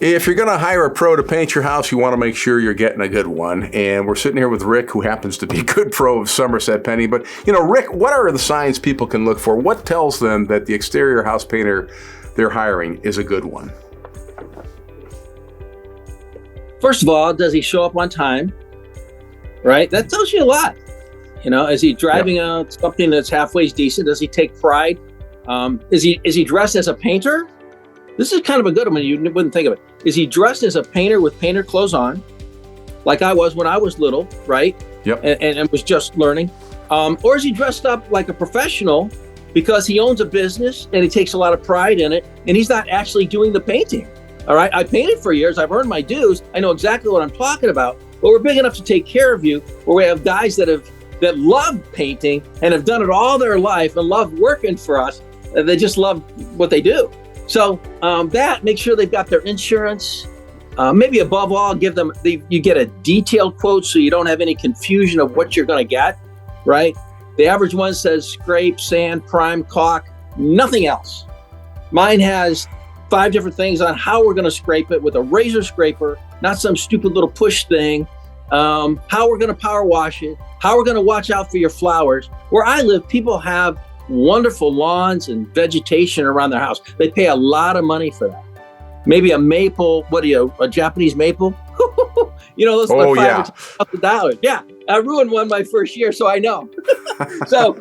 If you're going to hire a pro to paint your house, you want to make sure you're getting a good one. And we're sitting here with Rick, who happens to be a good pro of Somerset Painting. But, Rick, what are the signs people can look for? What tells them that the exterior house painter they're hiring is a good one? First of all, does he show up on time? Right? That tells you a lot. Is he driving out something that's halfway decent? Does he take pride? Is he dressed as a painter? This is kind of a good one. You wouldn't think of it. Is he dressed as a painter with painter clothes on, like I was when I was little, right? Yep. And was just learning. Or is he dressed up like a professional because he owns a business and he takes a lot of pride in it, and he's not actually doing the painting? All right. I painted for years. I've earned my dues. I know exactly what I'm talking about. But we're big enough to take care of you, where we have guys that love painting and have done it all their life and love working for us. They just love what they do. So make sure they've got their insurance. Maybe above all, you get a detailed quote so you don't have any confusion of what you're going to get, right? The average one says scrape, sand, prime, caulk, nothing else. Mine has 5 different things on how we're going to scrape it with a razor scraper, not some stupid little push thing. How we're going to power wash it, how we're going to watch out for your flowers. Where I live, people have wonderful lawns and vegetation around their house. They pay a lot of money for that. Maybe a maple, a Japanese maple? Those are like $5,000. Yeah, I ruined one my first year, so I know. So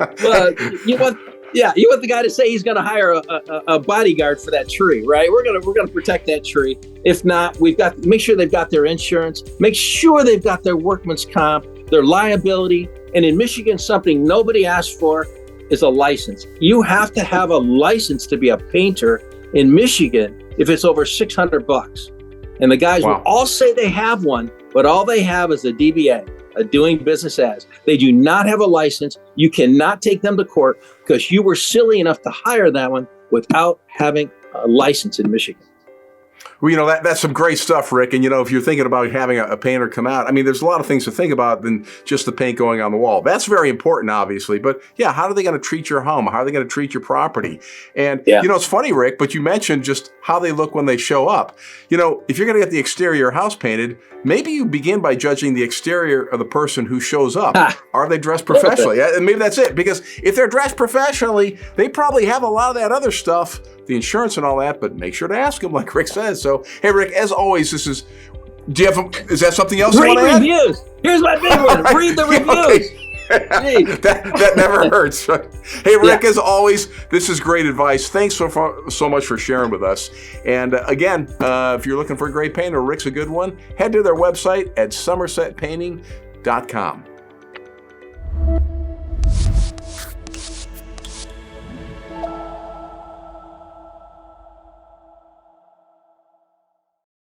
you want the guy to say he's going to hire a bodyguard for that tree, right? We're going to protect that tree. If not, make sure they've got their insurance, make sure they've got their workman's comp, their liability. And in Michigan, something nobody asks for is a license. You have to have a license to be a painter in Michigan if it's over $600. And the guys will all say they have one, but all they have is a DBA, a doing business as. They do not have a license. You cannot take them to court because you were silly enough to hire that one without having a license in Michigan. Well, that's some great stuff, Rick. And, if you're thinking about having a painter come out, there's a lot of things to think about than just the paint going on the wall. That's very important, obviously. But, how are they going to treat your home? How are they going to treat your property? And, it's funny, Rick, but you mentioned just how they look when they show up. If you're going to get the exterior house painted, maybe you begin by judging the exterior of the person who shows up. Are they dressed professionally? And maybe that's it. Because if they're dressed professionally, they probably have a lot of that other stuff, the insurance and all that, but make sure to ask them, like Rick says. So, hey, Rick, as always, is that something else you want to add? Read reviews. Here's my big one. Read the reviews. that never hurts. Hey, Rick, as always, this is great advice. Thanks so much for sharing with us. And again, if you're looking for a great painter, Rick's a good one. Head to their website at somersetpainting.com.